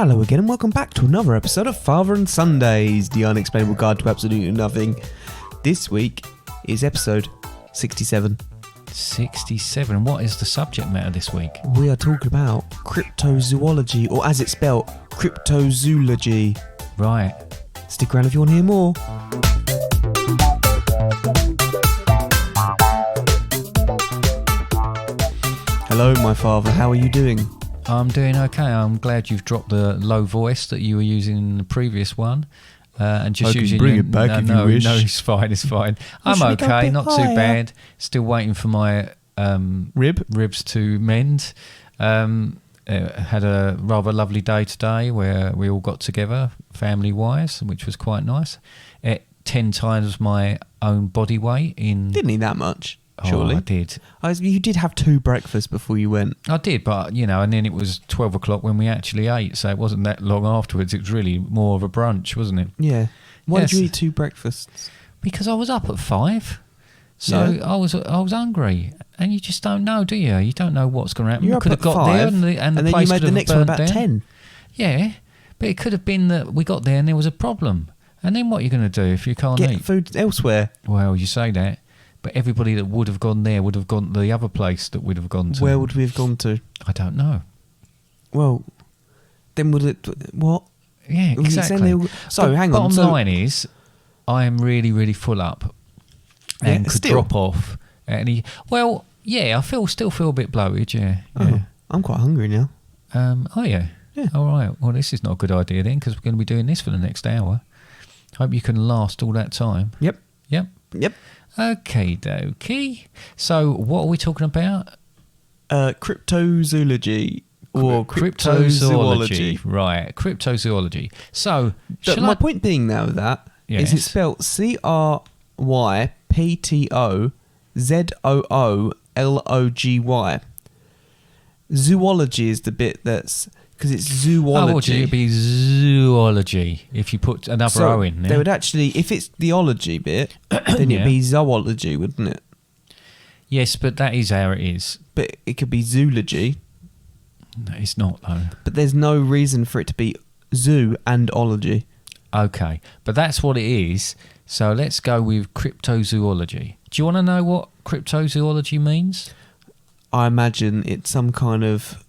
Hello again and welcome back to another episode of Father and Sundays, the unexplainable guide to absolutely nothing. This week is episode 67. 67. What is the subject matter this week? We are talking about cryptozoology, or as it's spelled, cryptozoology. Right. Stick around if you want to hear more. Hello, my father. How are you doing? I'm doing okay. I'm glad you've dropped the low voice that you were using in the previous one. And just I can using bring it back if you wish. No, it's fine. It's fine. I'm okay. Not too bad. Still waiting for my ribs to mend. Had a rather lovely day today where we all got together family-wise, which was quite nice. 10 times my own body weight in... Didn't eat that much. Surely. Oh, I did. You did have 2 breakfasts before you went. I did, but, and then it was 12 o'clock when we actually ate, so it wasn't that long afterwards. It was really more of a brunch, wasn't it? Yeah. Why did you eat 2 breakfasts? Because I was up at 5, so yeah. I was hungry, and you just don't know, do you? You don't know what's going to happen. You could have got 5, there, and then you made the next one about down. 10. Yeah, but it could have been that we got there and there was a problem. And then what are you going to do if you can't eat? Get food elsewhere. Well, you say that. But everybody that would have gone there would have gone to the other place that we'd have gone to. Where would we have gone to? I don't know. Well, then would it... What? Yeah, exactly. So, hang on. Bottom line is, I am really, really full up and could drop off. I still feel a bit bloated, yeah. Oh, I'm quite hungry now. Oh, yeah? Yeah. All right. Well, this is not a good idea then, because we're going to be doing this for the next hour. Hope you can last all that time. Yep. Okay, dokie. So, what are we talking about? Cryptozoology or cryptozoology. Right, cryptozoology. So, my point being now with that is it's spelled Cryptozoology. Zoology is the bit that's... Because it's zoology. Oh, it would be zoology if you put another O in there. They would actually, if it's the ology bit, then it'd be zoology, wouldn't it? Yes, but that is how it is. But it could be zoology. No, it's not, though. But there's no reason for it to be zoo and ology. Okay, but that's what it is. So let's go with cryptozoology. Do you want to know what cryptozoology means? I imagine it's some kind of...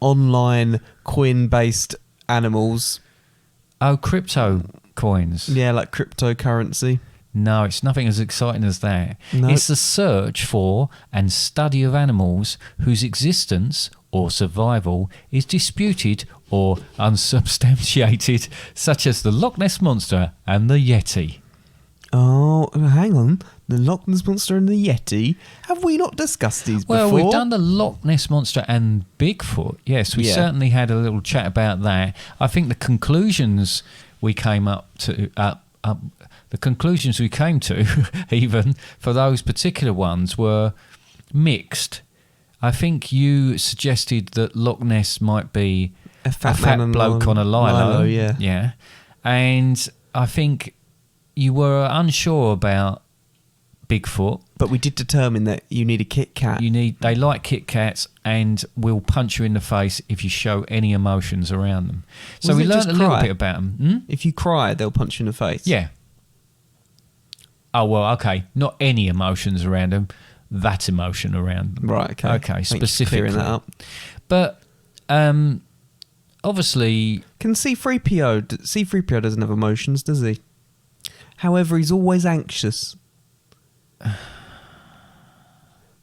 online coin-based animals. Oh, crypto coins. Yeah, like cryptocurrency. No, it's nothing as exciting as that. No. It's the search for and study of animals whose existence or survival is disputed or unsubstantiated, such as the Loch Ness Monster and the Yeti. Oh, hang on. The Loch Ness Monster and the Yeti? Have we not discussed these before? Well, we've done the Loch Ness Monster and Bigfoot. Yes, we certainly had a little chat about that. I think the conclusions we came even for those particular ones were mixed. I think you suggested that Loch Ness might be a fat bloke on a lilo. Yeah. And I think you were unsure about Bigfoot. But we did determine that you need a Kit Kat. They like Kit Kats and will punch you in the face if you show any emotions around them. So we learned a little bit about them. If you cry, they'll punch you in the face. Yeah. Oh, well, okay. Not any emotions around them. That emotion around them. Right, okay. Okay, specifically. Clearing that up. But, obviously... Can C-3PO... C-3PO doesn't have emotions, does he? However, he's always anxious.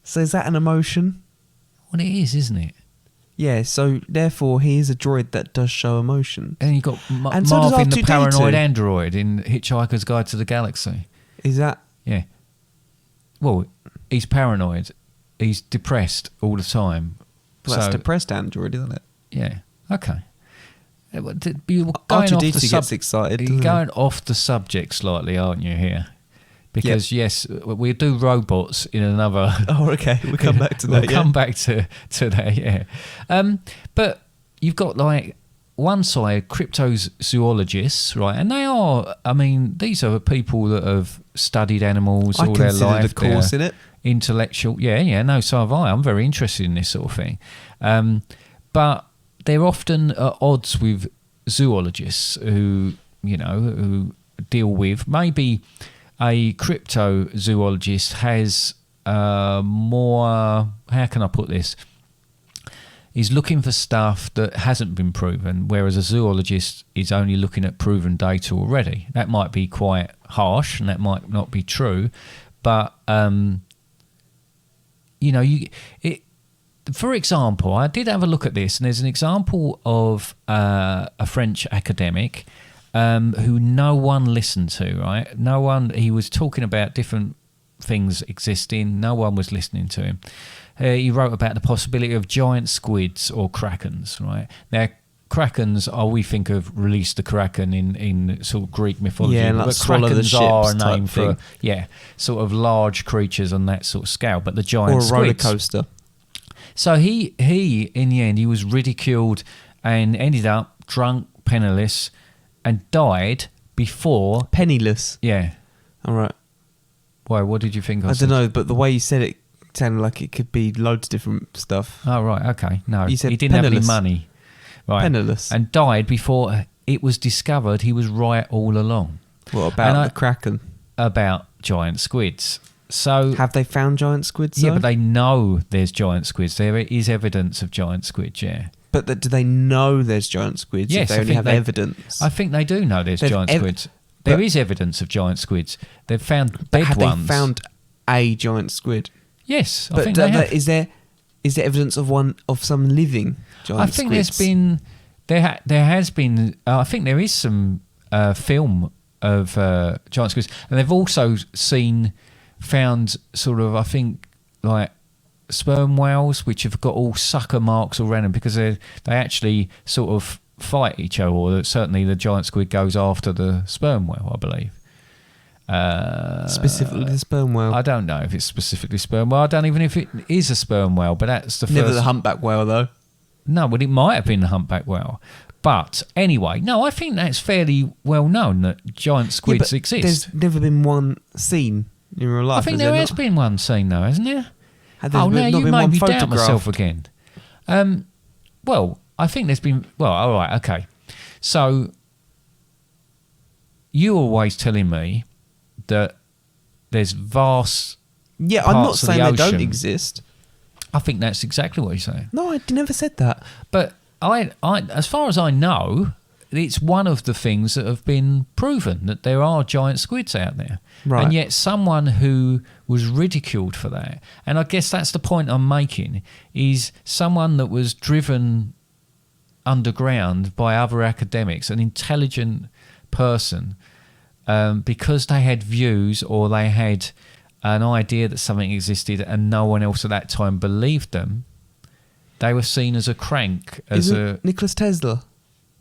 So is that an emotion? Well, it is, isn't it? Yeah, so therefore he is a droid that does show emotion. And you've got Marvin the paranoid android in Hitchhiker's Guide to the Galaxy. Is that... Yeah. Well, he's paranoid. He's depressed all the time. Well, that's depressed android, isn't it? Yeah. Okay. R2-D2 gets excited. You're going off the subject slightly, aren't you, here? Because, yes, we do robots in another... Oh, okay. We'll come back to that, We'll come back to that, yeah. But you've got, one side, cryptozoologists, right? And they are... I mean, these are people that have studied animals all their life. I considered a course in it. Intellectual... Yeah, no, so have I. I'm very interested in this sort of thing. But they're often at odds with zoologists who deal with. Maybe a cryptozoologist has more. How can I put this? Is looking for stuff that hasn't been proven, whereas a zoologist is only looking at proven data already. That might be quite harsh, and that might not be true, but for example, I did have a look at this, and there's an example of a French academic who no one listened to. Right, no one. He was talking about different things existing. No one was listening to him. He wrote about the possibility of giant squids or krakens, right? Now, krakens, we think of release the Kraken in sort of Greek mythology. Yeah, like but swallow the krakens are a ships name type for, sort of large creatures on that sort of scale, but the giant squids. Or a roller squids. coaster. So he, in the end, he was ridiculed and ended up drunk, penniless, and died before... Penniless? Yeah. All right. Why, what did you think I don't know, but the way you said it sounded like it could be loads of different stuff. Oh, right, okay. No, you said he didn't penniless. have any money. Right. Penniless. And died before it was discovered he was right all along. What about the Kraken? About giant squids. So have they found giant squids? Yeah, but they know there's giant squids. There is evidence of giant squids, yeah. But do they know there's giant squids? Yes, if they only have evidence. I think they do know there's giant squids. There is evidence of giant squids. They've found dead have ones. They found a giant squid? Yes, but I think they have. Is there evidence of some living giant squids? I think there's been there has been. I think there is some film of giant squids, and they've also found sort of, I think, like sperm whales which have got all sucker marks all around them because they actually sort of fight each other, or certainly the giant squid goes after the sperm whale, I believe. Specifically the sperm whale? I don't know if it's specifically sperm whale. I don't even know if it is a sperm whale, but that's the Never the humpback whale, though. No, but it might have been the humpback whale. But anyway, no, I think that's fairly well known that giant squids exist. There's never been one seen in real life. I think there has been one seen, though, hasn't there? Now you made me doubt myself again. Well, I think there's been... Well, all right, okay. So, you're always telling me that there's vast Yeah, parts I'm not saying the they don't ocean. exist. I think that's exactly what you're saying. No, I never said that. But I, as far as I know, it's one of the things that have been proven, that there are giant squids out there. Right. And yet someone who was ridiculed for that, and I guess that's the point I'm making, is someone that was driven underground by other academics, an intelligent person, because they had views or they had an idea that something existed and no one else at that time believed them, they were seen as a crank. Isn't Nikola Tesla?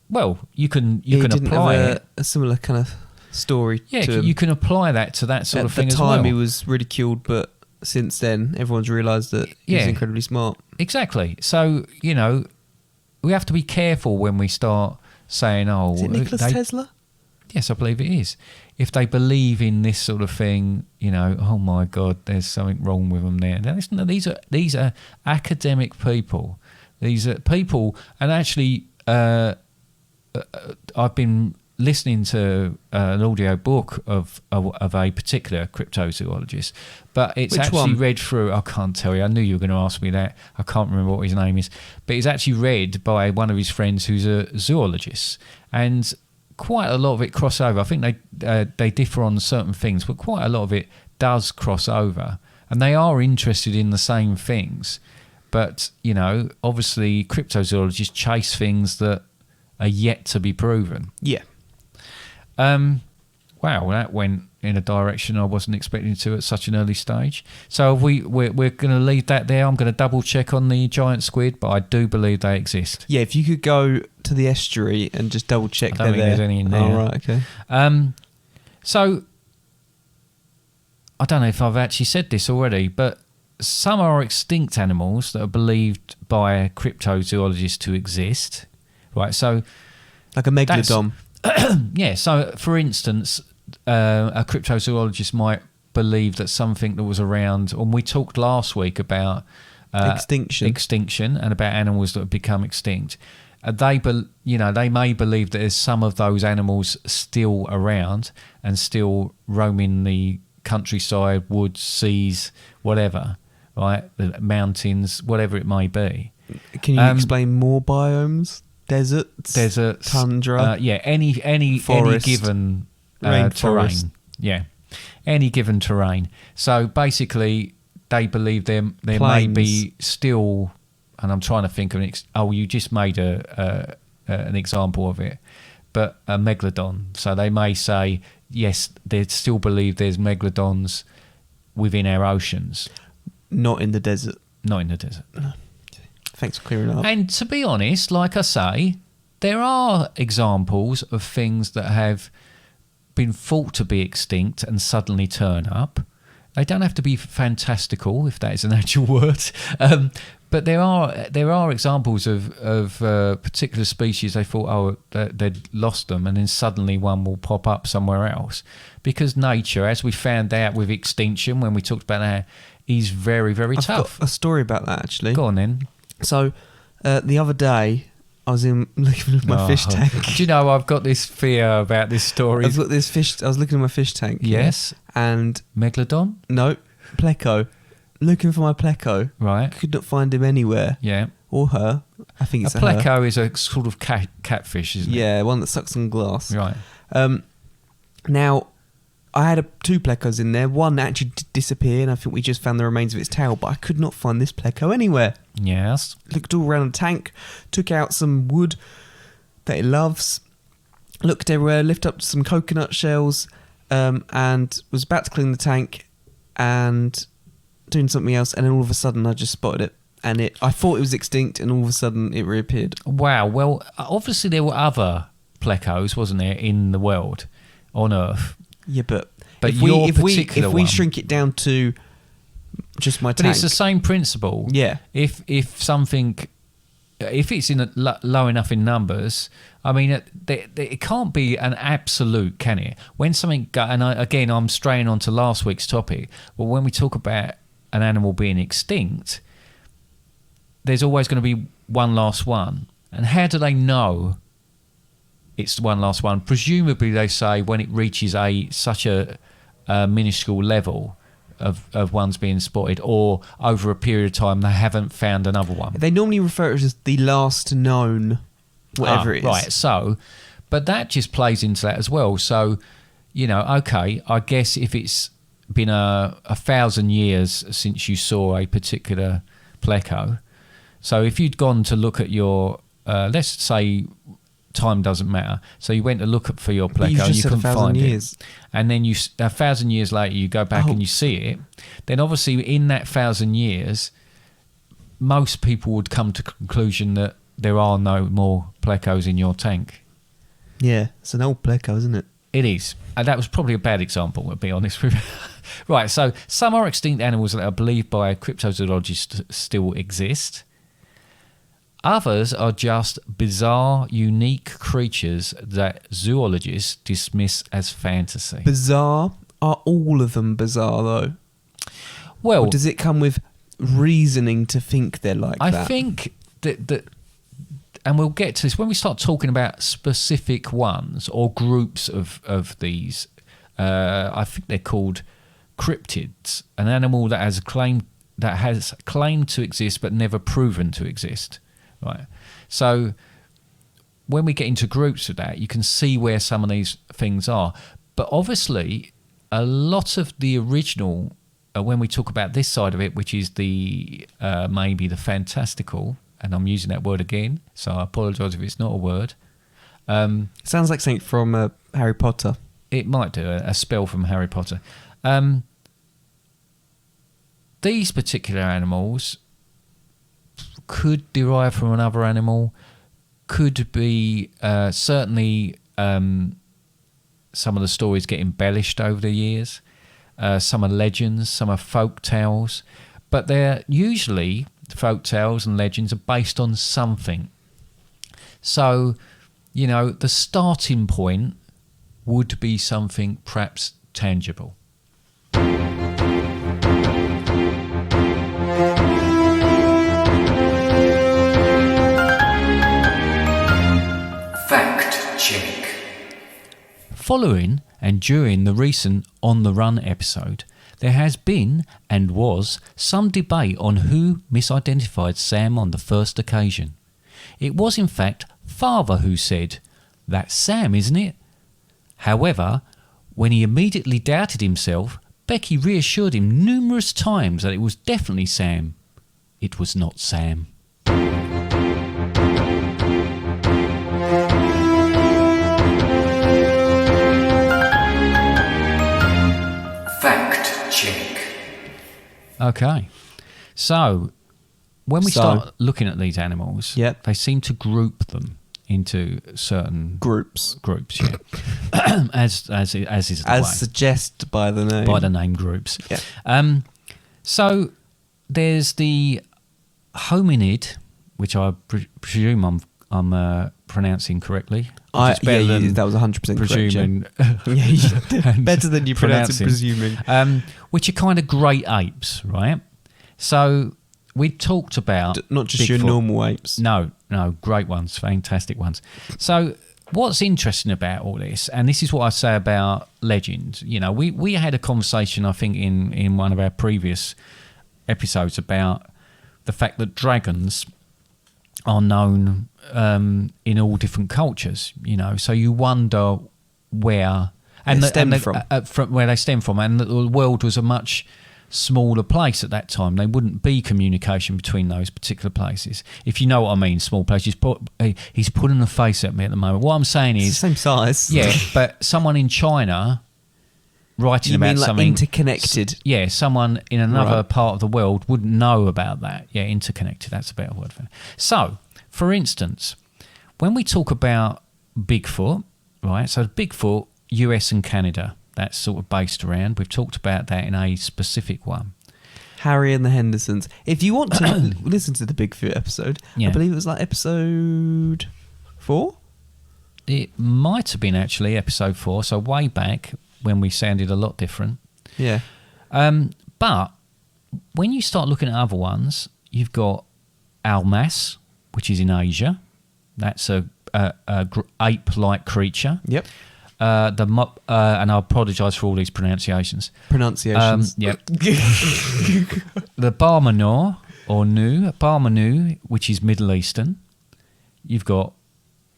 Well, you can didn't apply have it. A similar kind of story. Yeah, to him. you can apply that to that sort of thing as well. At the time, he was ridiculed, but since then, everyone's realised that he's incredibly smart. Exactly. So, we have to be careful when we start saying, "Oh, is it Nikola Tesla?" Yes, I believe it is. If they believe in this sort of thing, oh my God, there's something wrong with them there. Now, listen, these are academic people. These are people, and actually, I've been listening to an audio book of a particular cryptozoologist, but it's read through. I can't tell you. I knew you were going to ask me that. I can't remember what his name is, but it's actually read by one of his friends who's a zoologist, and quite a lot of it cross over. I think they differ on certain things, but quite a lot of it does cross over, and they are interested in the same things. But obviously, cryptozoologists chase things that are yet to be proven. Yeah. Wow, that went in a direction I wasn't expecting to at such an early stage. So we're going to leave that there. I'm going to double check on the giant squid, but I do believe they exist. Yeah, if you could go to the estuary and just double check I don't think there's any in there. Oh, right, okay. So I don't know if I've actually said this already, but some are extinct animals that are believed by cryptozoologists to exist. Right, so like a megalodon. Yeah, so for instance, a cryptozoologist might believe that something that was around, and we talked last week about extinction and about animals that have become extinct. they may believe that there's some of those animals still around and still roaming the countryside, woods, seas, whatever, right? The mountains, whatever it may be. Can you explain more biomes? Deserts, tundra, any given terrain, any given terrain. So basically, they believe there may be still, and I'm trying to think of you just made an example of it, but a megalodon. So they may say yes, they still believe there's megalodons within our oceans, not in the desert. Not in the desert. Thanks for clearing up. And to be honest, like I say, there are examples of things that have been thought to be extinct and suddenly turn up. They don't have to be fantastical, if that is an actual word. But there are examples of particular species they thought, they'd lost them, and then suddenly one will pop up somewhere else. Because nature, as we found out with extinction when we talked about that, is very, very tough. I've got a story about that, actually. Go on then. So, the other day, I was looking at my fish tank. Do you know, I've got this fear about this story. I've got this fish. I was looking at my fish tank. Yes. And Megalodon? No, pleco. Looking for my pleco. Right. Could not find him anywhere. Yeah. Or her. I think it's a pleco is a sort of catfish, isn't it? Yeah, one that sucks on glass. Right. Now, I had two plecos in there. One actually did disappear, and I think we just found the remains of its tail, but I could not find this pleco anywhere. Yes. Looked all around the tank, took out some wood that it loves, looked everywhere, lifted up some coconut shells, and was about to clean the tank and doing something else, and then all of a sudden I just spotted it. And I thought it was extinct, and all of a sudden it reappeared. Wow. Well, obviously there were other plecos, wasn't there, in the world, on Earth. Yeah, but if we shrink it down to just my tank. But it's the same principle. Yeah. If it's in low enough in numbers, I mean, it can't be an absolute, can it? When something, I'm straying on to last week's topic, but when we talk about an animal being extinct, there's always going to be one last one. And how do they know it's one last one? Presumably, they say when it reaches such a minuscule level of ones being spotted, or over a period of time they haven't found another one. They normally refer to it as the last known, whatever it is. Right. So, but that just plays into that as well. So, okay, I guess if it's been 1,000 years since you saw a particular pleco, so if you'd gone to look at your, let's say, time doesn't matter. So you went to look for your pleco and you couldn't find it. And then 1,000 years later, you go back and you see it. Then obviously in that 1,000 years, most people would come to the conclusion that there are no more plecos in your tank. Yeah, it's an old pleco, isn't it? It is. And that was probably a bad example, to be honest with you. Right, so some are extinct animals that are believed by cryptozoologists still exist. Others are just bizarre, unique creatures that zoologists dismiss as fantasy. Bizarre? Are all of them bizarre, though? Well, or does it come with reasoning to think they're like that? I think that, and we'll get to this, when we start talking about specific ones or groups of these, I think they're called cryptids, an animal that has claimed to exist but never proven to exist. Right. So when we get into groups of that, you can see where some of these things are. But obviously, a lot of the original, when we talk about this side of it, which is the maybe the fantastical, and I'm using that word again, so I apologise if it's not a word. Sounds like something from Harry Potter. It might do, a spell from Harry Potter. These particular animals could derive from another animal, could be certainly some of the stories get embellished over the years. Some are legends, some are folk tales, but they're usually folk tales and legends are based on something. So, the starting point would be something perhaps tangible. Following and during the recent On the Run episode, there has been and was some debate on who misidentified Sam on the first occasion. It was in fact Father who said, "That's Sam, isn't it?" However, when he immediately doubted himself, Becky reassured him numerous times that it was definitely Sam. It was not Sam. Fact check. Okay, so when we start looking at these animals, they seem to group them into certain groups. Yeah, as is the way. Suggested by the name. By the name groups. Yeah. So there's the hominid, which I presume I'm pronouncing correctly. That was 100% presuming. Correct. Better than you pronouncing presuming. Which are kind of great apes, right? So we talked about not just Bigfoot. your normal apes. No, great ones, fantastic ones. So what's interesting about all this, and this is what I say about legends. You know, we had a conversation, I think, in one of our previous episodes about the fact that dragons are known in all different cultures. You know, so you wonder where where they stem from, and the world was a much smaller place at that time. There wouldn't be communication between those particular places, if you know what I mean. Small places. He's putting a face at me at the moment. What I'm saying is it's the same size. Yeah, but someone in China writing about something interconnected. Yeah, someone in another part of the world wouldn't know about that. Yeah, interconnected. That's a better word for it. So, for instance, when we talk about Bigfoot, right? So Bigfoot, US and Canada. That's sort of based around. We've talked about that in a specific one. Harry and the Hendersons. If you want to listen to the Bigfoot episode, I believe it was like episode 4? It might have been actually episode 4, so way back when we sounded a lot different. Yeah. But when you start looking at other ones, you've got Almas, which is in Asia. That's a ape-like creature. Yep. And I apologise for all these pronunciations. Yep. The Barmanor, or Barmanu, which is Middle Eastern. You've got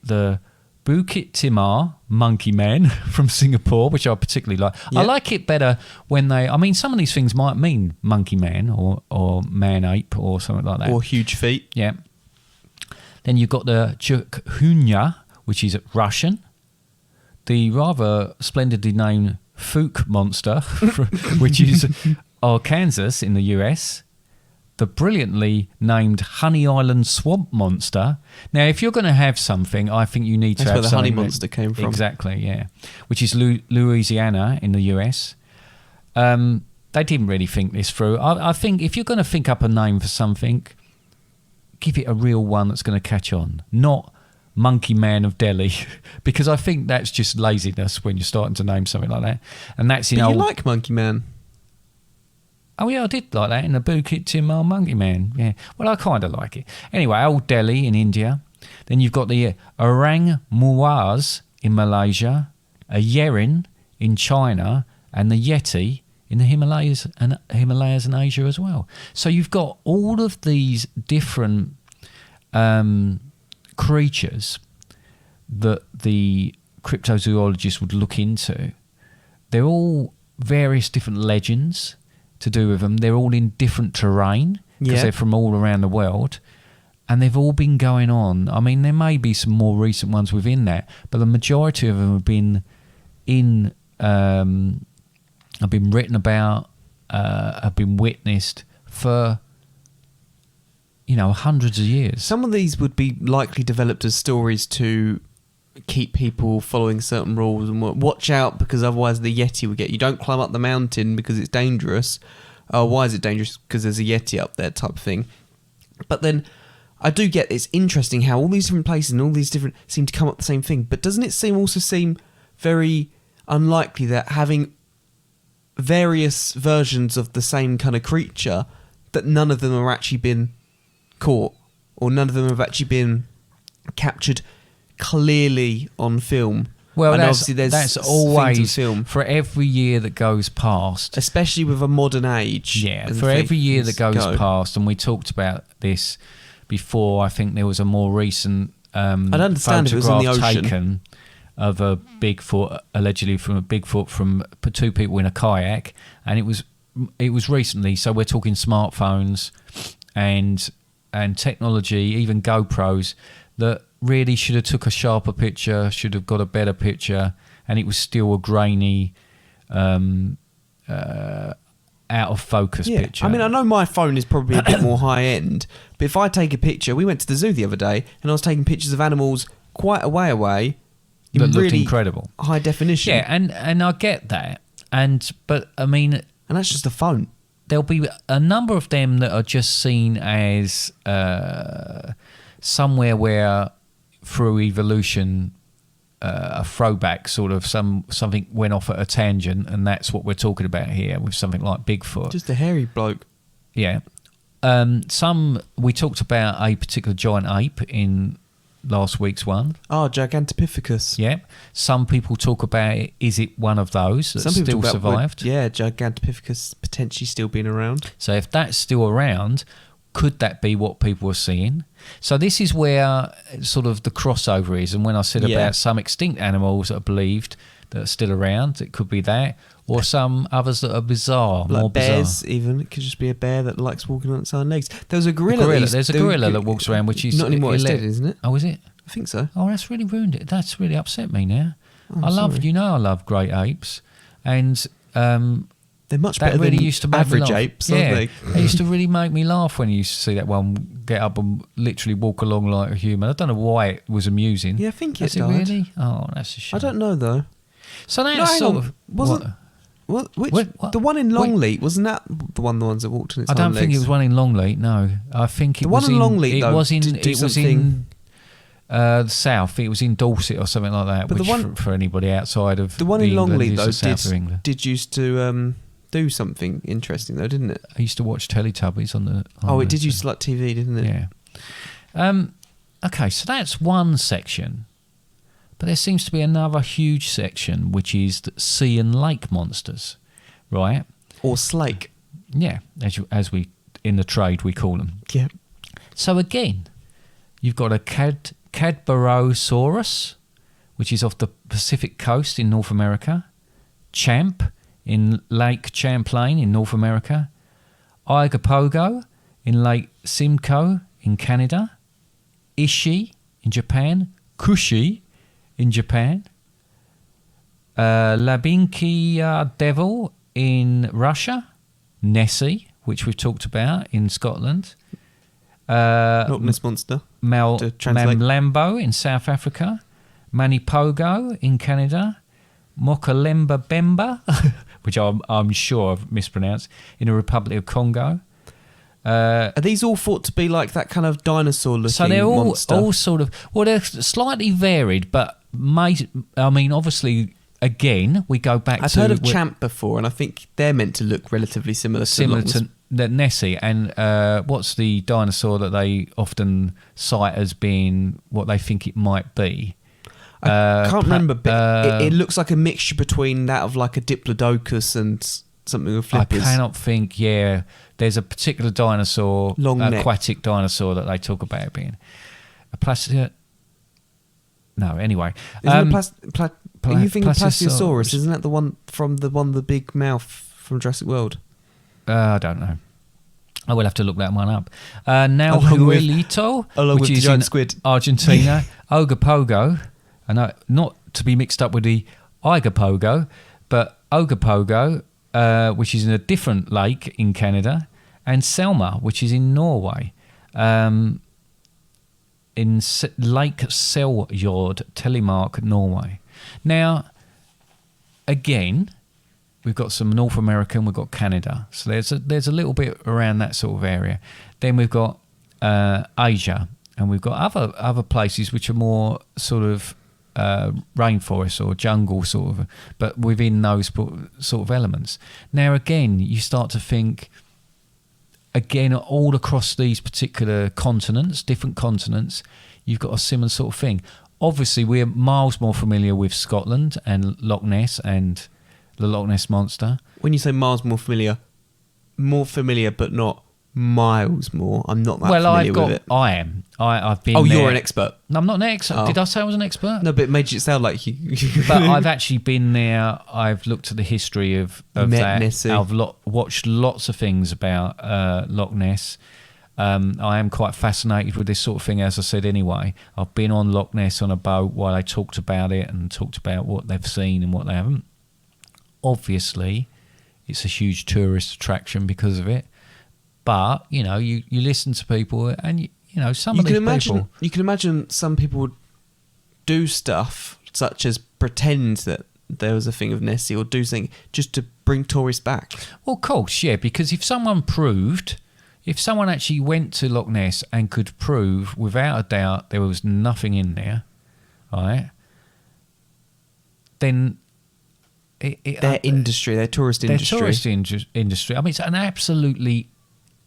the Bukit Timah monkey man from Singapore, which I particularly like. Yep. I like it better when some of these things might mean monkey man or man ape or something like that. Or huge feet. Yeah. Then you've got the Chukhunya, which is Russian. The rather splendidly named Fook monster, which is Arkansas in the US. The brilliantly named Honey Island swamp monster. Now, if you're going to have something, I think you need to have something. That's where the honey monster came from. Exactly, yeah. Which is Louisiana in the US. They didn't really think this through. I think if you're going to think up a name for something, give it a real one that's going to catch on. Not Monkey Man of Delhi, because I think that's just laziness when you're starting to name something like that. And that's you like Monkey Man? Oh yeah, I did like that in the Bukit Timah Monkey Man. Yeah, well, I kind of like it. Anyway, Old Delhi in India. Then you've got the Orang Muaz in Malaysia, a Yerin in China, and the Yeti in the Himalayas and Asia as well. So you've got all of these different creatures that the cryptozoologists would look into. They're all various different legends to do with them. They're all in different terrain because they're from all around the world, and they've all been going on. I mean, there may be some more recent ones within that, but the majority of them have been have been written about, have been witnessed for hundreds of years. Some of these would be likely developed as stories to keep people following certain rules and watch out, because otherwise the Yeti will get you. Don't climb up the mountain because it's dangerous. Why is it dangerous? Because there's a Yeti up there, type of thing. But then I do get it's interesting how all these different places and all these different seem to come up the same thing. But doesn't it seem very unlikely that having various versions of the same kind of creature, that none of them have actually been caught, or none of them have actually been captured clearly on film? Well, and that's obviously there's that's things always in film, for every year that goes past. especially with a modern age. Yeah, and for every year that things goes past, and we talked about this before. I think there was a more recent I'd understand if it was in the photograph ocean. taken of a Bigfoot, allegedly from a Bigfoot from two people in a kayak, and it was recently. So we're talking smartphones and technology, even GoPros, that really should have took a sharper picture, should have got a better picture, and it was still a grainy, out of focus picture. I mean, I know my phone is probably a bit more high end, but if I take a picture, we went to the zoo the other day, and I was taking pictures of animals quite a way away, in that looked really incredible, high definition. Yeah, and I get that, but I mean, and that's just a phone. There'll be a number of them that are just seen as somewhere where, through evolution, a throwback sort of something went off at a tangent, and that's what we're talking about here with something like Bigfoot. Just a hairy bloke. Yeah. We talked about a particular giant ape in last week's one. Oh, Gigantopithecus. Yeah. Some people talk about it. Is it one of those that still survived? Gigantopithecus potentially still being around. So if that's still around, could that be what people are seeing? So this is where sort of the crossover is. And when I said about some extinct animals that are believed that are still around, it could be that. Or some others that are bizarre, like more bears, bizarre. even. It could just be a bear that likes walking on its own legs. There was a gorilla. There's a gorilla that walks around, which is... Not anymore, it's dead, isn't it? Oh, is it? I think so. Oh, that's really ruined it. That's really upset me now. Oh, I love sorry. great apes. And... they're much better really than used to make average me laugh. apes, aren't they? It used to really make me laugh when you used to see that one get up and literally walk along like a human. I don't know why it was amusing. Yeah, I think it Has died. it really? Oh, that's a shame. I don't know, though. So that's hang sort on. of... Wasn't... What? The one in Longleat, wasn't that the ones that walked on its I own don't think legs? it was one in Longleat, no. I think it The was one in Longleat, it though, was in did do it was something- in the south. It was in Dorset or something like that, But the which one- for anybody outside of The one in England Longleat, is though, the south of England. did used to do something interesting, though, didn't it? I used to watch Teletubbies on the... It did used to like TV, didn't it? Yeah. Okay, so that's one section. But there seems to be another huge section, which is the sea and lake monsters, right? Or slake. Yeah, as we in the trade we call them. Yeah. So again, you've got a Cadborosaurus, which is off the Pacific coast in North America. Champ in Lake Champlain in North America. Igapogo in Lake Simcoe in Canada. Ishi in Japan. Kushi in Japan. Labinkia devil in Russia. Nessie, which we've talked about in Scotland. Loch Ness Monster. To translate. Mamlambo in South Africa. Manipogo in Canada. Mokalemba Bemba, which I'm sure I've mispronounced, in the Republic of Congo. Are these all thought to be like that kind of dinosaur-looking So they're monster? all sort of... Well, they're slightly varied, but... I mean, obviously, again, we go back to... I've heard of Champ before, and I think they're meant to look relatively similar to the Nessie. And what's the dinosaur that they often cite as being what they think it might be? I can't remember, but it looks like a mixture between that of like a Diplodocus and something with flippers. I cannot think, there's a particular dinosaur, aquatic dinosaur that they talk about being a plastic. No, anyway. Are you thinking Plasiosaurus? Isn't that the one with the big mouth from Jurassic World? I don't know. I will have to look that one up. Now Huelito, which is in squid. Argentina. Ogopogo. I know, not to be mixed up with the Igapogo, but Ogopogo, which is in a different lake in Canada, and Selma, which is in Norway, in Lake Seljord, Telemark, Norway. Now, again, we've got some North American, we've got Canada, so there's a little bit around that sort of area. Then we've got Asia, and we've got other places which are more sort of rainforest or jungle sort of, but within those sort of elements. Now again, you start to think, again, all across these particular continents, different continents, you've got a similar sort of thing. obviously we're miles more familiar with Scotland and Loch Ness and the Loch Ness Monster. When you say miles more familiar but not miles more. I'm not that familiar with it. I am. I've been. Oh, there. you're an expert. No, I'm not an expert. Oh. Did I say I was an expert? No, but it made it sound like you. But I've actually been there. I've looked at the history of that. Nessie. I've watched lots of things about Loch Ness. I am quite fascinated with this sort of thing, as I said anyway. I've been on Loch Ness on a boat while they talked about it and talked about what they've seen and what they haven't. Obviously, it's a huge tourist attraction because of it. But, you know, you listen to people and, you know, some of these people... You can imagine some people would do stuff such as pretend that there was a thing of Nessie or do something just to bring tourists back. Well, of course, yeah, because if someone actually went to Loch Ness and could prove without a doubt there was nothing in there, right, then... their tourist industry. I mean, it's an absolutely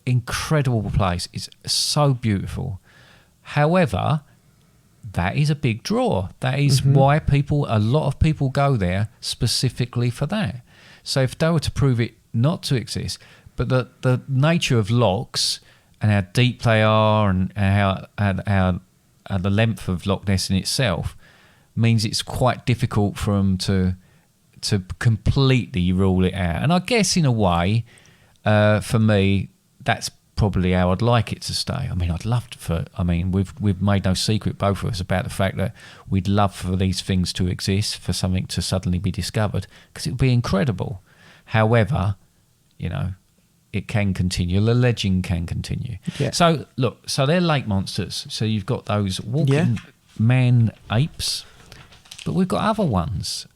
incredible place. It's so beautiful. However, that is a big draw. That is why a lot of people go there specifically for that. So if they were to prove it not to exist, but the nature of lochs and how deep they are and how the length of Loch Ness in itself means it's quite difficult for them to completely rule it out. And I guess in a way, for me, that's probably how I'd like it to stay. I mean, we've made no secret, both of us, about the fact that we'd love for these things to exist, for something to suddenly be discovered, because it would be incredible. However, you know, it can continue. The legend can continue. Yeah. So, look, they're lake monsters. So you've got those walking man apes, but we've got other ones.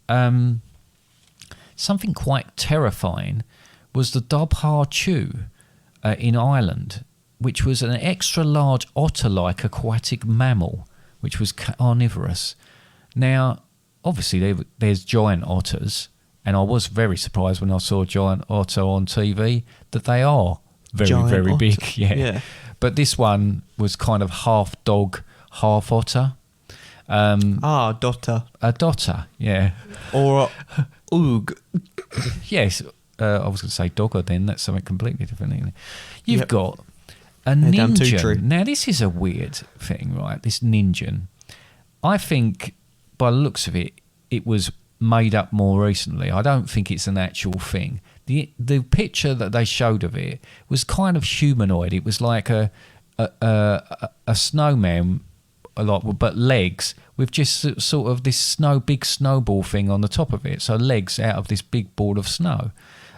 Something quite terrifying was the Dobhar Chew in Ireland, which was an extra large otter-like aquatic mammal, which was carnivorous. Now, obviously, there's giant otters, and I was very surprised when I saw a giant otter on TV that they are very big. Yeah. But this one was kind of half dog, half otter. Dotter. A dotter, yeah. Or oog. Yes, I was going to say dogger then. That's something completely different. You've got a ninja. Now, this is a weird thing, right? This ninja. I think, by the looks of it, it was made up more recently. I don't think it's an actual thing. The picture that they showed of it was kind of humanoid. It was like a snowman, but legs with just sort of this big snowball thing on the top of it. So legs out of this big ball of snow.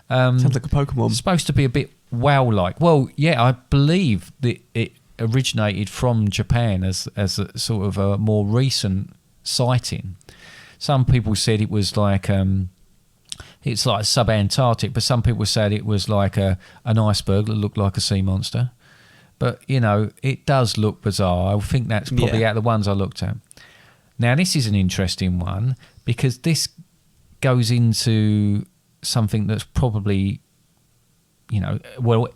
Sounds like a Pokemon. It's supposed to be a bit wow-like. Well, yeah, I believe that it originated from Japan as a sort of a more recent sighting. Some people said it was like it's like sub-Antarctic, but some people said it was like an iceberg that looked like a sea monster. But, you know, it does look bizarre. I think that's probably out of the ones I looked at. Now, this is an interesting one because this goes into something that's probably, you know, well,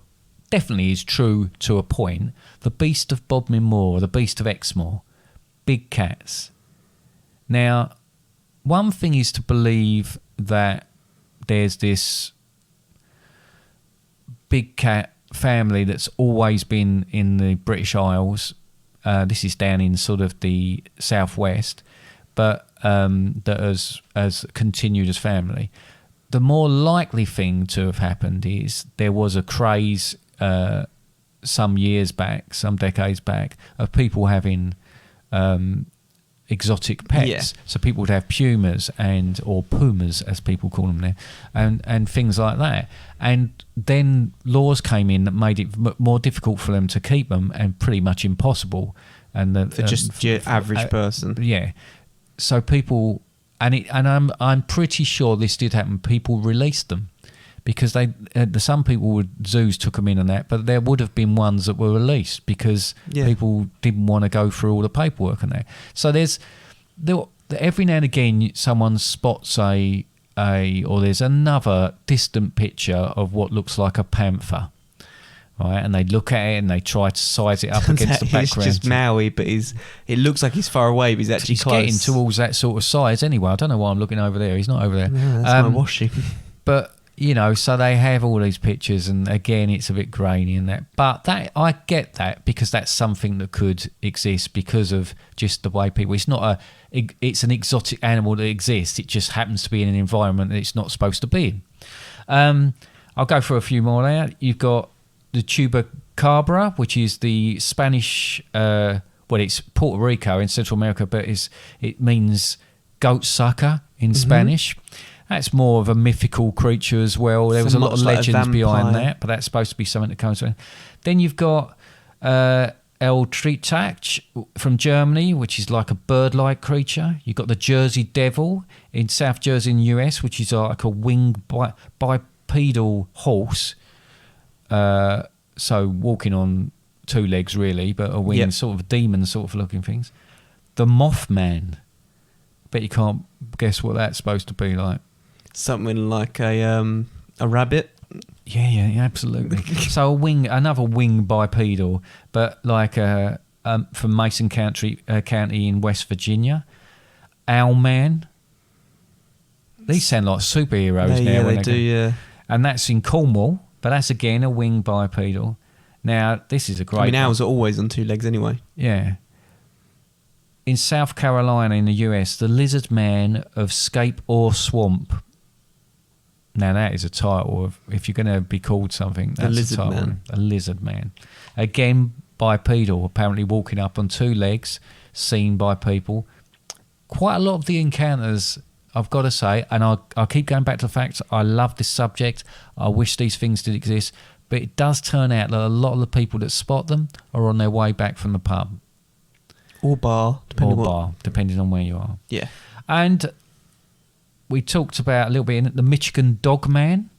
definitely is true to a point. The Beast of Bodmin Moor, the Beast of Exmoor, big cats. Now, one thing is to believe that there's this big cat family that's always been in the British Isles. This is down in sort of the southwest, but that has continued as family. The more likely thing to have happened is there was a craze some decades back, of people having exotic pets. Yeah. So people would have pumas or pumas, as people call them now, and things like that. And then laws came in that made it more difficult for them to keep them, and pretty much impossible. And for just your average person. Yeah. So people, and I'm pretty sure this did happen. People released them because some zoos took them in and that, but there would have been ones that were released because people didn't want to go through all the paperwork and that. So every now and again someone spots or there's another distant picture of what looks like a panther, right? And they look at it and they try to size it up against the background. It's just Maui, but it looks like he's far away, but he's actually close. He's getting towards that sort of size anyway. I don't know why I'm looking over there. He's not over there. No, that's my washing. But, so they have all these pictures, and again, it's a bit grainy and that. But I get that, because that's something that could exist because of just the way people... It's an exotic animal that exists. It just happens to be in an environment that it's not supposed to be in. I'll go for a few more now. You've got the chupacabra, which is the Spanish... it's Puerto Rico in Central America, but it means goat sucker in Spanish. That's more of a mythical creature as well. There was a lot of legends behind that, but that's supposed to be something that comes from. Then you've got El Tritach from Germany, which is like a bird-like creature. You've got the Jersey Devil in South Jersey in the US, which is like a winged bipedal horse. So walking on two legs, really, but a wing, sort of demon sort of looking things. The Mothman. Bet you can't guess what that's supposed to be like. Something like a rabbit. Yeah, absolutely. So another wing bipedal, but like from Mason County in West Virginia. Owlman. These sound like superheroes now. Yeah, they do, yeah. And that's in Cornwall, but that's again a wing bipedal. Now, this is a great... owls are always on two legs anyway. Yeah. In South Carolina in the US, the Lizard Man of Scape or Swamp. Now, that is a title of... If you're going to be called something, that's a title. Man. A Lizard Man. Again, bipedal, apparently walking up on two legs, seen by people. Quite a lot of the encounters... I've got to say, and I'll keep going back to the fact I love this subject. I wish these things did exist. But it does turn out that a lot of the people that spot them are on their way back from the pub. Or bar, depending on where you are. Yeah. And we talked about a little bit in the Michigan Dogman.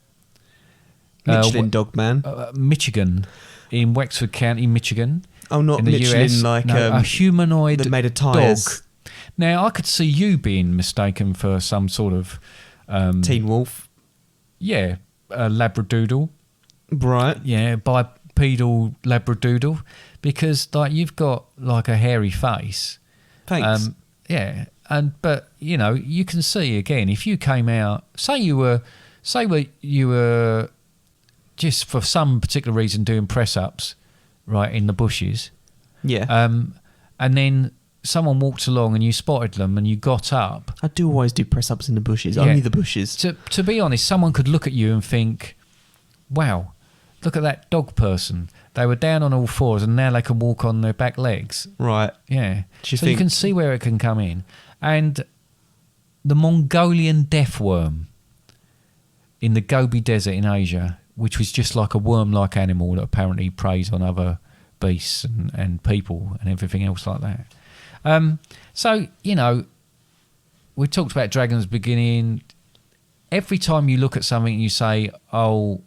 Dogman. Michigan, in Wexford County, Michigan. Oh, not in the Michelin, US. like a humanoid that made of tyres. Dog. Now, I could see you being mistaken for some sort of... Teen Wolf. Yeah, a Labradoodle. Right. Yeah, bipedal Labradoodle. Because like you've got like a hairy face. Thanks. Yeah. But you can see again, if you came out, say you were just for some particular reason doing press ups, right, in the bushes. Yeah. And then someone walked along and you spotted them and you got up. I do always do press ups in the bushes, only the bushes. To be honest, someone could look at you and think, wow, look at that dog person. They were down on all fours and now they can walk on their back legs. Right. Yeah. You can see where it can come in. And the Mongolian death worm in the Gobi Desert in Asia, which was just like a worm-like animal that apparently preys on other beasts and people and everything else like that. We talked about dragons at the beginning. Every time you look at something and you say, oh,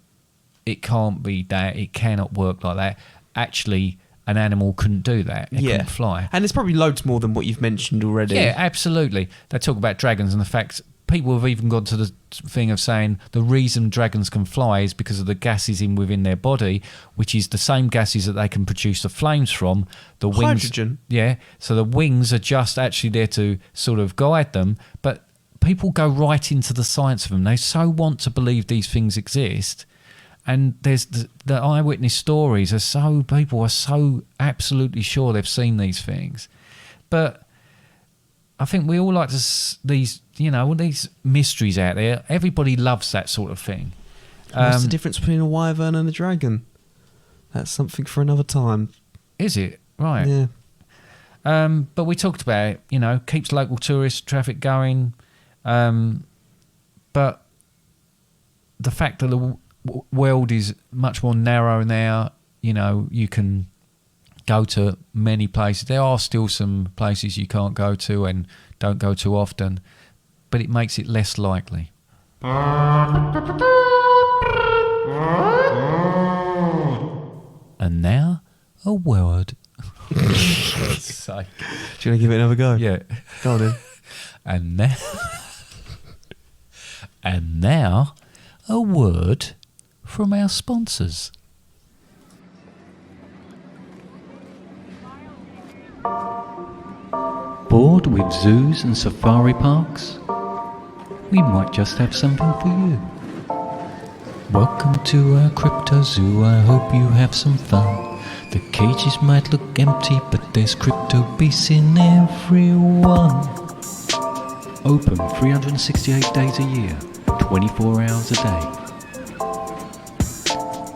it can't be that, it cannot work like that. Actually, an animal couldn't do that. It couldn't fly. And there's probably loads more than what you've mentioned already. Yeah, absolutely. They talk about dragons and the fact people have even gone to the thing of saying the reason dragons can fly is because of the gases within their body, which is the same gases that they can produce the flames from. The wings, hydrogen. Yeah. So the wings are just actually there to sort of guide them. But people go right into the science of them. They so want to believe these things exist. And there's the eyewitness stories people are so absolutely sure they've seen these things. But I think we all like these mysteries out there. Everybody loves that sort of thing. What's the difference between a wyvern and a dragon? That's something for another time. Is it? Right. Yeah. But we talked about it, keeps local tourist traffic going. But the fact that the world is much more narrow now, you can go to many places. There are still some places you can't go to and don't go too often, but it makes it less likely. And now, a word. Do you want to give it another go? Yeah. Go on then. And now, a word from our sponsors. Bored with zoos and safari parks? We might just have something for you. Welcome to our crypto zoo, I hope you have some fun. The cages might look empty, but there's crypto beasts in every one. Open 368 days a year, 24 hours a day.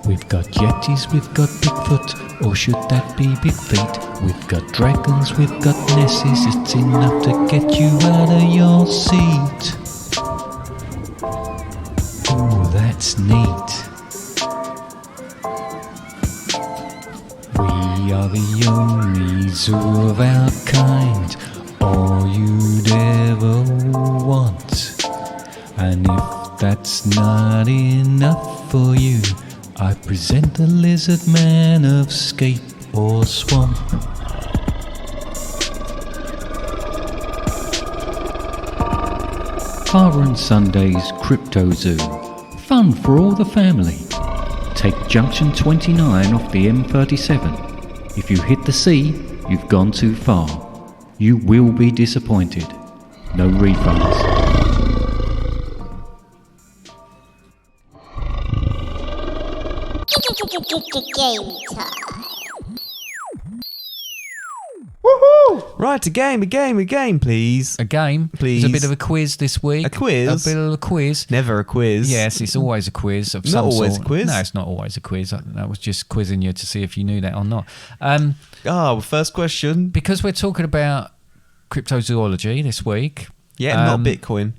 We've got Yetis, we've got Bigfoot, or should that be Big Feet? We've got dragons, we've got Nessies, it's enough to get you out of your seat. Ooh, that's neat. We are the only zoo of our kind, all you'd ever want. And if that's not enough for you, I present the lizard man of scape or swamp. Father and Sunday's Crypto Zoo. Fun for all the family. Take junction 29 off the M37. If you hit the sea, you've gone too far. You will be disappointed. No refunds. Game time. Woohoo! Right, a game, please. A game? Please. There's a bit of a quiz this week. A quiz? A bit of a quiz. Never a quiz. Yes, it's always a quiz of Not some always sort. a quiz. No, it's not always a quiz. I was just quizzing you to see if you knew that or not. First question. Because we're talking about cryptozoology this week. Yeah, not Bitcoin.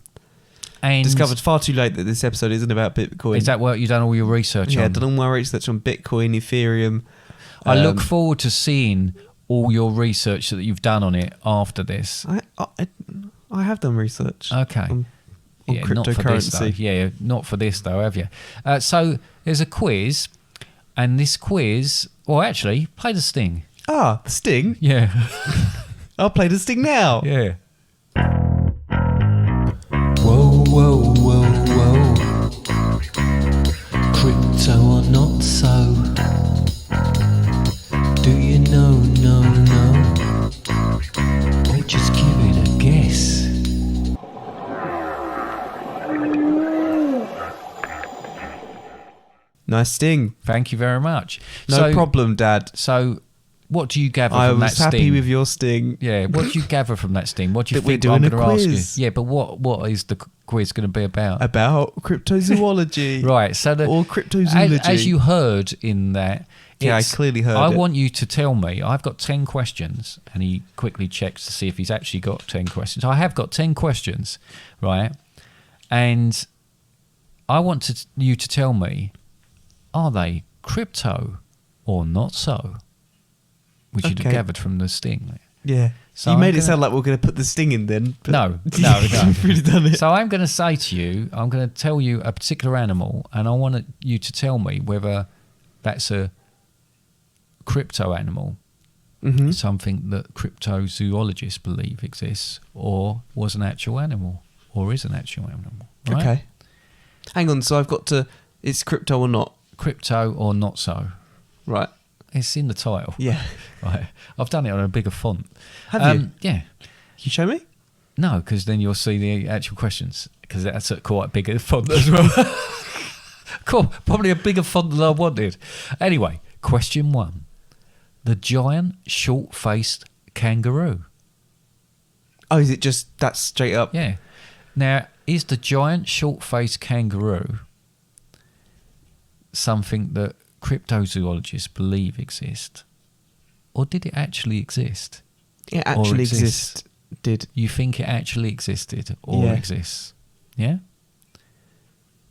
And Discovered far too late that this episode isn't about Bitcoin. is that what you've done all your research on? Yeah, done all my research on Bitcoin, Ethereum. I look forward to seeing all your research that you've done on it after this. I have done research. Okay. On Yeah, not for this though. cryptocurrency. Yeah, not for this though, have you? So there's a quiz, and this quiz, well, actually, play the sting. The sting. Yeah. I'll play the sting now. Yeah. Whoa, whoa, whoa, whoa. Crypto or not so? Do you know, no? Or just give it a guess? Nice sting. Thank you very much. No problem, Dad. So, what do you gather I from that was sting? happy with your sting. Yeah, what do you gather from that sting? What do you That we're think I'm doing going a to ask quiz. you? Yeah, but what is the quiz going to be about? About cryptozoology. Right, so Or cryptozoology. as you heard in that, Yeah, I it's- clearly heard I it. want you to tell me. I've got 10 questions, and he quickly checks to see if he's actually got 10 questions. I have got 10 questions, right? And I want you to tell me, are they crypto or not so? Which you'd have Okay. gathered from the sting. Yeah. So you I'm made it gonna- sound like we're going to put the sting in then. But No. You've really done it. So I'm going to say to you, I'm going to tell you a particular animal, and I want you to tell me whether that's a crypto animal, Mm-hmm. something that cryptozoologists believe exists, or was an actual animal, or is an actual animal. Right? Okay. Hang on. So I've got to... It's crypto or not? Crypto or not so. Right. It's in the title. Yeah. Right. I've done it on a bigger font. Have you? Yeah. You show me? No, because then you'll see the actual questions, because that's a quite big font as well. Cool. Probably a bigger font than I wanted. Anyway, question 1. The giant short-faced kangaroo. Oh, is it just... That's straight up? Yeah. Now, is the giant short-faced kangaroo something that cryptozoologists believe exists? Or did it actually exist? It actually exists. existed. You think it actually existed or Yeah. exists? Yeah?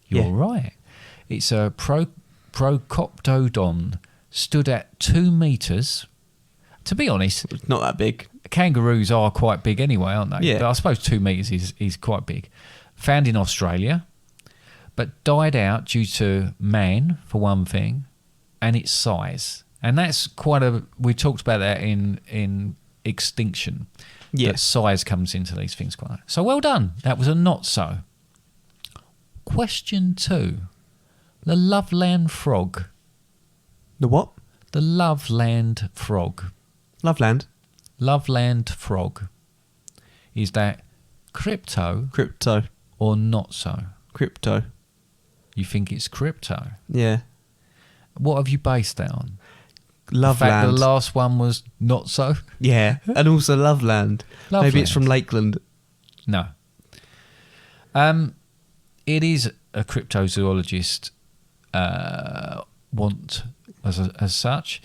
You're Yeah. right. It's a Procoptodon, stood at 2 metres. To be honest, It's not that big. kangaroos are quite big anyway, aren't they? Yeah. But I suppose 2 metres is quite big. Found in Australia, but died out due to man, for one thing, and its size. And that's quite a... We talked about that in Extinction. Yeah. That size comes into these things quite... So well done. That was a not so. Question 2. The Loveland frog. The what? The Loveland frog. Loveland. Loveland frog. Is that crypto or not so? Crypto. You think it's crypto? Yeah. What have you based that on? Loveland. The fact the last one was not so? Yeah, and also Loveland. Maybe it's from Lakeland. No. It is a cryptozoologist want as such.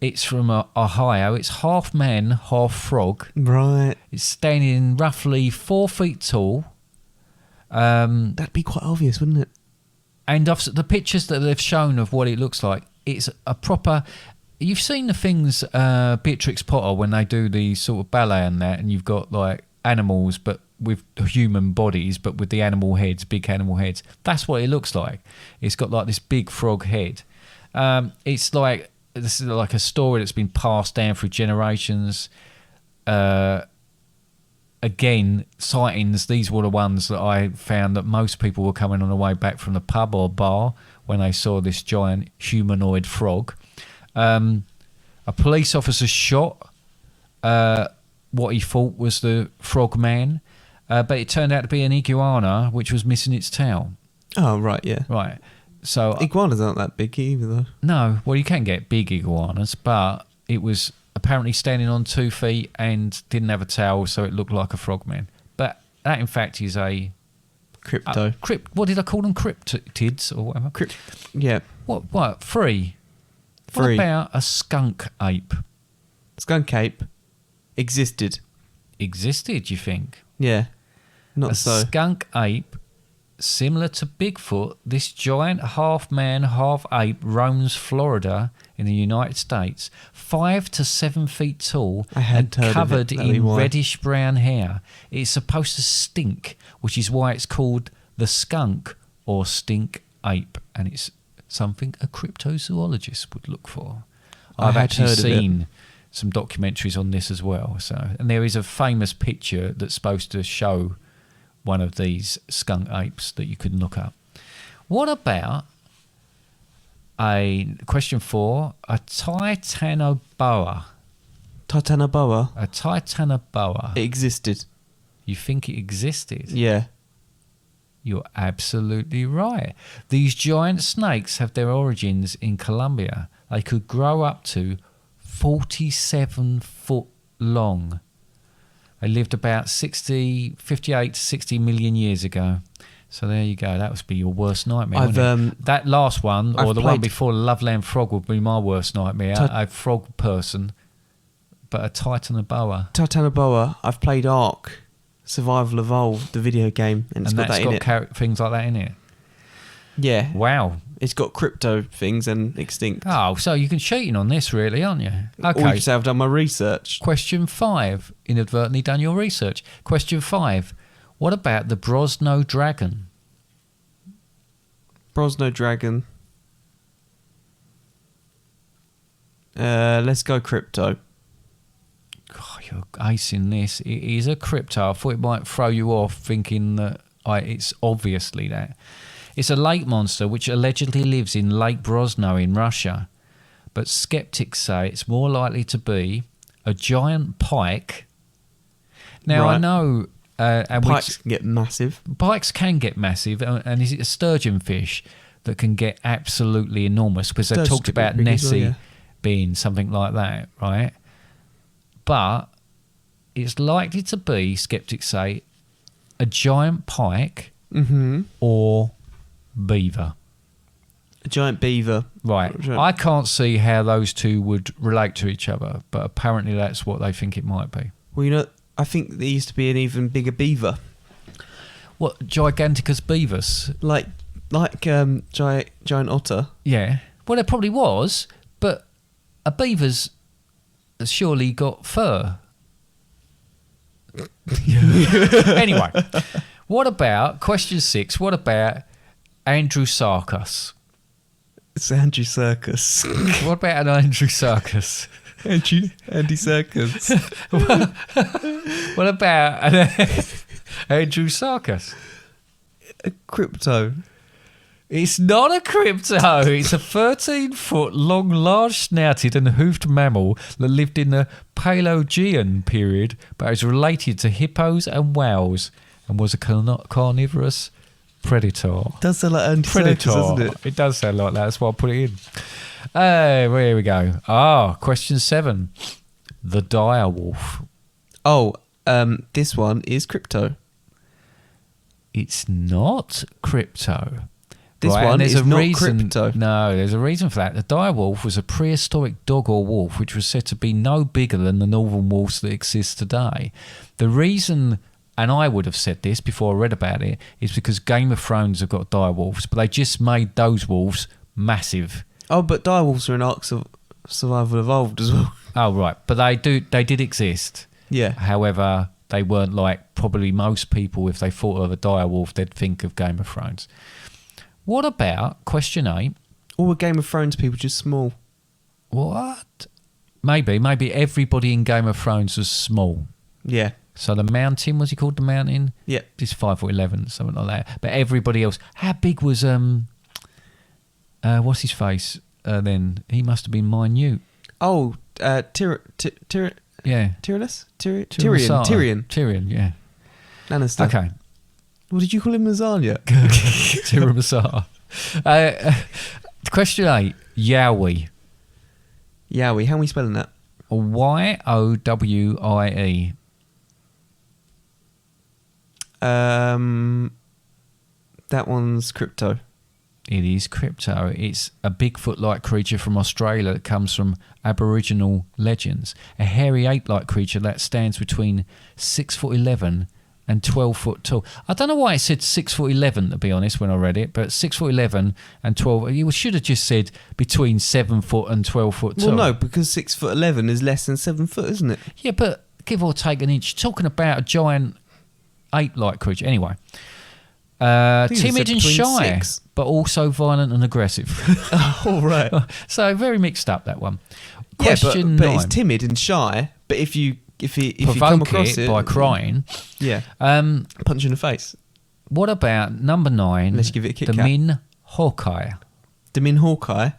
It's from Ohio. It's half man, half frog. Right. It's standing roughly 4 feet tall. That'd be quite obvious, wouldn't it? And the pictures that they've shown of what it looks like, it's a proper... You've seen the things, Beatrix Potter, when they do the sort of ballet and that, and you've got like animals, but with human bodies, but with the animal heads, big animal heads. That's what it looks like. It's got like this big frog head. It's like... This is like a story that's been passed down through generations. Again, sightings, these were the ones that I found that most people were coming on the way back from the pub or bar when they saw this giant humanoid frog. A police officer shot what he thought was the frog man, but it turned out to be an iguana which was missing its tail. Oh, right, yeah. Right. So iguanas aren't that big either, though. No, well, you can get big iguanas, but it was apparently standing on 2 feet and didn't have a tail, so it looked like a frogman. But that, in fact, is a... Crypto. What did I call them? Cryptids or whatever? Yeah. What? Free. What about a skunk ape? Skunk ape existed. Existed, you think? Yeah. Not a so. Skunk ape... Similar to Bigfoot, this giant half-man, half-ape roams Florida in the United States, 5 to 7 feet tall and covered in reddish-brown hair. It's supposed to stink, which is why it's called the skunk or stink ape, and it's something a cryptozoologist would look for. I've actually seen some documentaries on this as well. And there is a famous picture that's supposed to show one of these skunk apes that you can look up. What about question 4, a Titanoboa? Titanoboa? A Titanoboa. It existed. You think it existed? Yeah. You're absolutely right. These giant snakes have their origins in Colombia. They could grow up to 47 foot long. They lived about 58 to 60 million years ago. So there you go. That would be your worst nightmare, wouldn't it? That last one, or the one before, Loveland Frog, would be my worst nightmare. A frog person, but a Titanoboa. Titanoboa, I've played Ark, Survival Evolved, the video game, and it's got that in it. Things like that in it? Yeah. Wow. It's got crypto things and extinct. Oh, so you can cheating on this, really, aren't you? Okay. Or you say I've done my research. Question 5. Inadvertently done your research. Question 5. What about the Brosno dragon? Brosno dragon. Let's go crypto. God, you're acing this. It is a crypto. I thought it might throw you off thinking that it's obviously that. It's a lake monster which allegedly lives in Lake Brosno in Russia, but skeptics say it's more likely to be a giant pike. Now, I know... Pikes can get massive. Pikes can get massive, and is it a sturgeon fish that can get absolutely enormous? Because they talked about Nessie being something like that, right? But it's likely to be, skeptics say, a giant pike or... beaver. A giant beaver. Right. I can't see how those two would relate to each other, but apparently that's what they think it might be. Well, you know, I think there used to be an even bigger beaver. What, Giganticus beavus? Like giant otter. Yeah. Well, there probably was, but a beaver's surely got fur. Anyway, what about, question 6, what about Andrew Sarkis? It's Andrew Serkis. What about an Andrew Sarkis? Andy Serkis. What about an Andrew Sarkis? A crypto. It's not a crypto. It's a 13-foot long, large-snouted and hoofed mammal that lived in the Paleogean period, but is related to hippos and whales and was a carnivorous predator. Does sound like Anti-Circus, doesn't it? It does sound like that. That's why I put it in. Here we go. Question 7. The direwolf. Oh, this one is crypto. It's not crypto. This one is not crypto. No, there's a reason for that. The direwolf was a prehistoric dog or wolf which was said to be no bigger than the northern wolves that exist today. The reason, and I would have said this before I read about it, is because Game of Thrones have got direwolves, but they just made those wolves massive. Oh, but direwolves are in Arks of Survival Evolved as well. Oh, right. But they did exist. Yeah. However, they weren't like probably most people, if they thought of a direwolf, they'd think of Game of Thrones. What about question 8? All the Game of Thrones people just small. What? Maybe everybody in Game of Thrones was small. Yeah. So the mountain, was he called the mountain? Yeah. Just 5'11", something like that. But everybody else, how big was what's his face? Then he must have been minute. Oh, Yeah. Tyrannus? Tyrion. Tyrion, yeah. Lannister. Okay. What did you call him, lasagna? Tiramisu. Question 8. Yowie. Yowie. How are we spelling that? Yowie. That one's crypto. It is crypto. It's a Bigfoot-like creature from Australia that comes from Aboriginal legends. A hairy ape-like creature that stands between 6'11" and 12 foot tall. I don't know why it said 6'11", to be honest, when I read it, but 6'11" and 12. You should have just said between 7 foot and 12 foot tall. Well, no, because 6'11" is less than 7 foot, isn't it? Yeah, but give or take an inch. Talking about a giant ape-like creature. Anyway, timid and shy, 6. but also violent and aggressive. Oh, right. So very mixed up, that one. Yeah, Question but 9. it's timid and shy. But if you Provoke come across it by crying. yeah, punch in the face. What about number 9? Let's give it a Kit the Kat. Min Hawkeye. The Min Hawkeye.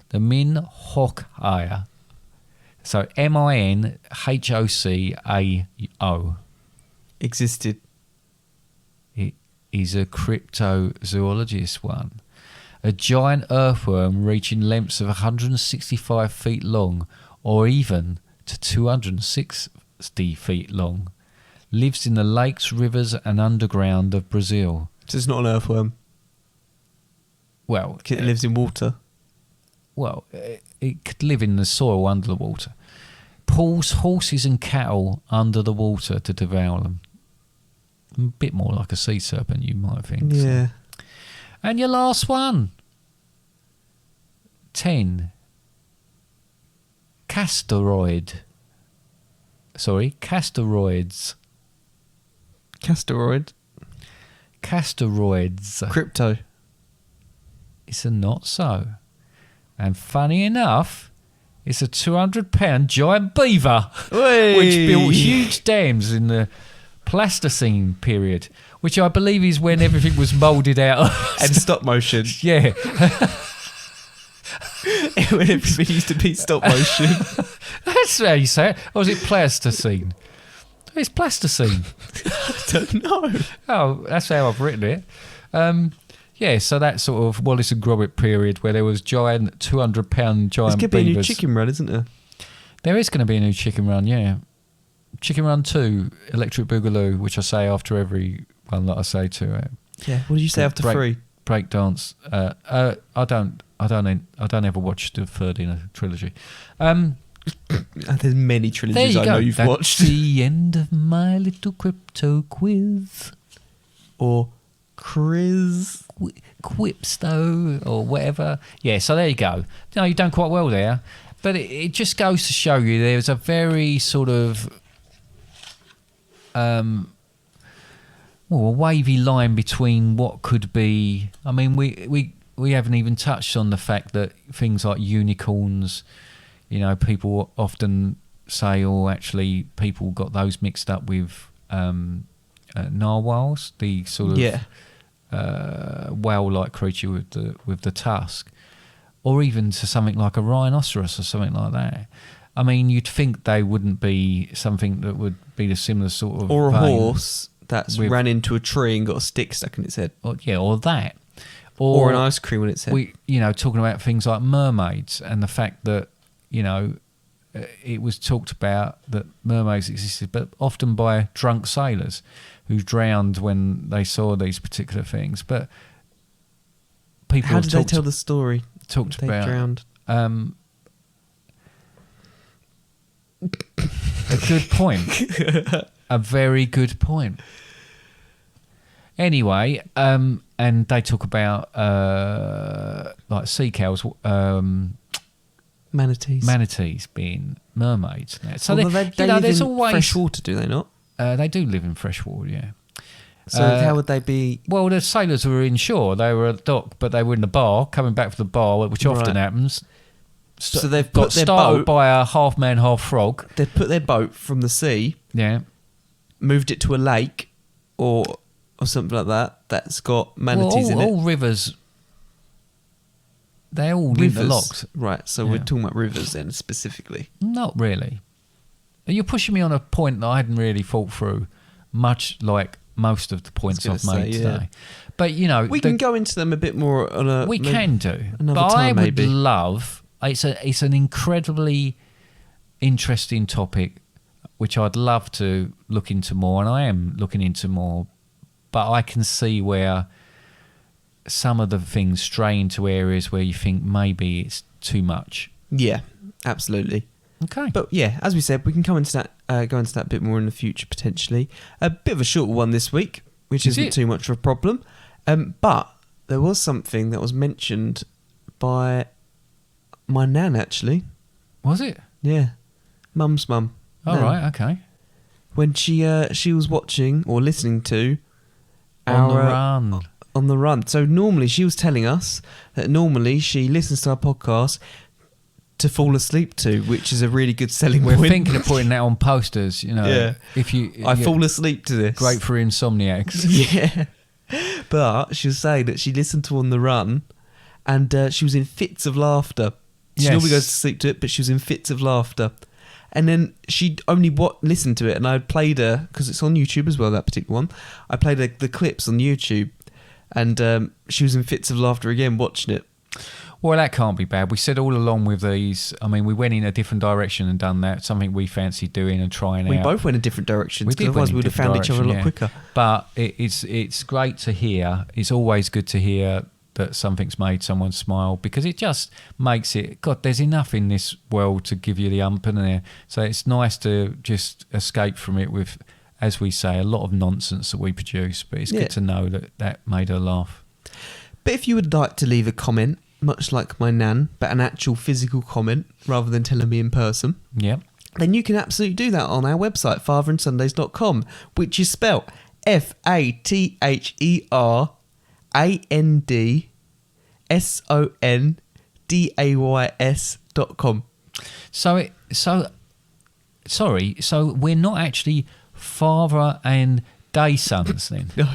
The Min Hawkeye. So MINHOCAO. Existed. It is a cryptozoologist one. A giant earthworm reaching lengths of 165 feet long, or even to 260 feet long, lives in the lakes, rivers and underground of Brazil. So it's not an earthworm. Well, It lives in water. Well, it could live in the soil under the water. Pulls horses and cattle under the water to devour them. A bit more like a sea serpent, you might think. Yeah. And your last one. 10. Castoroids. Castoroid. Castoroids. Crypto. It's a not so. And funny enough, it's a 200-pound giant beaver which built huge dams in the Pleistocene period, which I believe is when everything was moulded out. And stop motion. Yeah. When everything used to be stop motion. That's how you say it. Or was it Pleistocene? It's Pleistocene. I don't know. Oh, that's how I've written it. Yeah, so that sort of Wallace and Gromit period where there was giant 200-pound giant There's going to be a new beavers. chicken run, isn't there? There is going to be a new Chicken Run, yeah. Chicken Run 2, Electric Boogaloo, which I say after every one that I say to it. Yeah. What did you say after 3? Break dance. I don't ever watch the third in a trilogy. There's many There trilogies you I go. know you've That's watched. the end of my little crypto quiz. Or Chris. Quipsto or whatever. Yeah, so there you go. No, you've done quite well there. But it just goes to show you there's a very sort of a wavy line between what could be. I mean, we haven't even touched on the fact that things like unicorns, you know, people often say, oh, actually, people got those mixed up with narwhals, the sort of whale-like creature with the tusk, or even to something like a rhinoceros or something like that. I mean, you'd think they wouldn't be something that would be the similar sort of or a vein horse that's ran into a tree and got a stick stuck in its head, or that, or an ice cream on its head. Talking about things like mermaids and the fact that it was talked about that mermaids existed, but often by drunk sailors who drowned when they saw these particular things. But people how did they tell the story? Talked they about drowned. A good point. A very good point. Anyway, and they talk about like sea cows, manatees being mermaids. So they there's always fresh water, do they not? They do live in fresh water, yeah. So how would they be? Well, the sailors were inshore. They were at the dock, but they were in the bar, coming back from the bar, which often happens. So they've got put their startled boat by a half man, half frog. They've put their boat from the sea, moved it to a lake or something like that. That's got manatees in it. All rivers. They're all interlocked. Right, so we're talking about rivers then specifically. Not really. You're pushing me on a point that I hadn't really thought through, much like most of the points I've made today. But we can go into them a bit more on a. We can do, another but time, I would maybe. love. It's an incredibly interesting topic, which I'd love to look into more, and I am looking into more. But I can see where some of the things stray into areas where you think maybe it's too much. Yeah, absolutely. Okay. But yeah, as we said, we can go into that a bit more in the future potentially. A bit of a shorter one this week, which isn't too much of a problem. But there was something that was mentioned by my nan, actually. Was it? Yeah. Mum's mum. Oh, right, okay. When she was watching or listening to On the Run. On the Run. So normally she was telling us that normally she listens to our podcast to fall asleep to, which is a really good selling point. We're thinking of putting that on posters, Yeah. I fall asleep to this. Great for insomniacs. Yeah. But she was saying that she listened to On the Run and she was in fits of laughter. She normally goes to sleep to it, but she was in fits of laughter. And then she only listened to it, and I played her, because it's on YouTube as well, that particular one. I played her the clips on YouTube, and she was in fits of laughter again watching it. Well, that can't be bad. We said all along with these, I mean, we went in a different direction and done that, something we fancied doing and trying out. We both went in different directions, because otherwise we would have found each other a lot quicker. But it's great to hear. It's always good to hear that something's made someone smile, because it just makes it, God, there's enough in this world to give you the ump in there. So it's nice to just escape from it with, as we say, a lot of nonsense that we produce, but it's good to know that made her laugh. But if you would like to leave a comment, much like my nan, but an actual physical comment rather than telling me in person, then you can absolutely do that on our website, fatherandsundays.com, which is spelt FATHERANDSONDAYS.com. So we're not actually father and day sons then? No.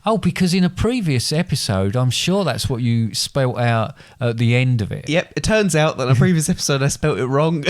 Oh, because in a previous episode, I'm sure that's what you spelt out at the end of it. Yep, it turns out that in a previous episode I spelt it wrong.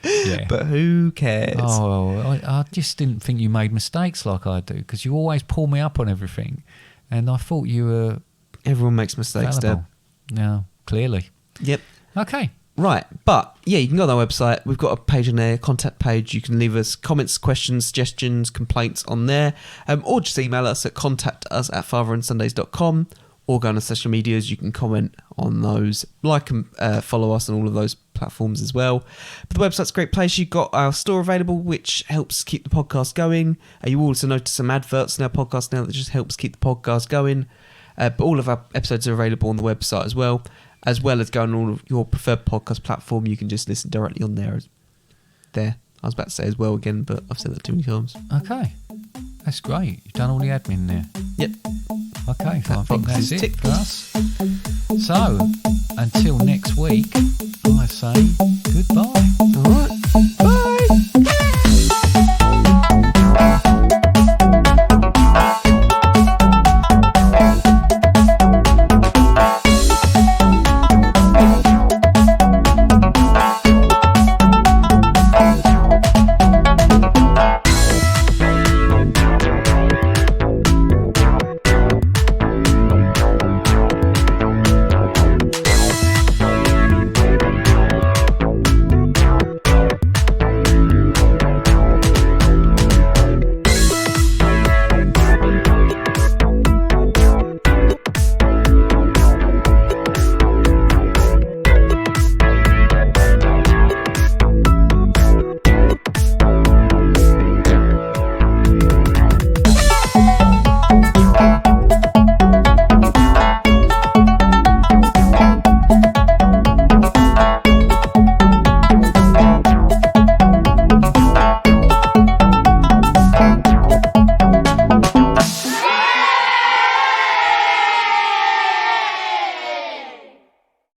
Yeah. But who cares? Oh, I just didn't think you made mistakes like I do, because you always pull me up on everything. And I thought you were... Everyone makes mistakes, Dad. No, clearly. Yep. Okay. Right, but yeah, you can go on our website. We've got a page on there, contact page. You can leave us comments, questions, suggestions, complaints on there, or just email us at contact@fatherandsundays.com, or go on our social medias. You can comment on those, like and follow us on all of those platforms as well. But the website's a great place. You've got our store available, which helps keep the podcast going. You also notice some adverts in our podcast now that just helps keep the podcast going. But all of our episodes are available on the website as well as going on all of your preferred podcast platform. You can just listen directly on there. I was about to say as well again, but I've said that too many times. Okay. That's great. You've done all the admin there. Yep. Okay, so I think that's it for us. So, until next week, I say goodbye.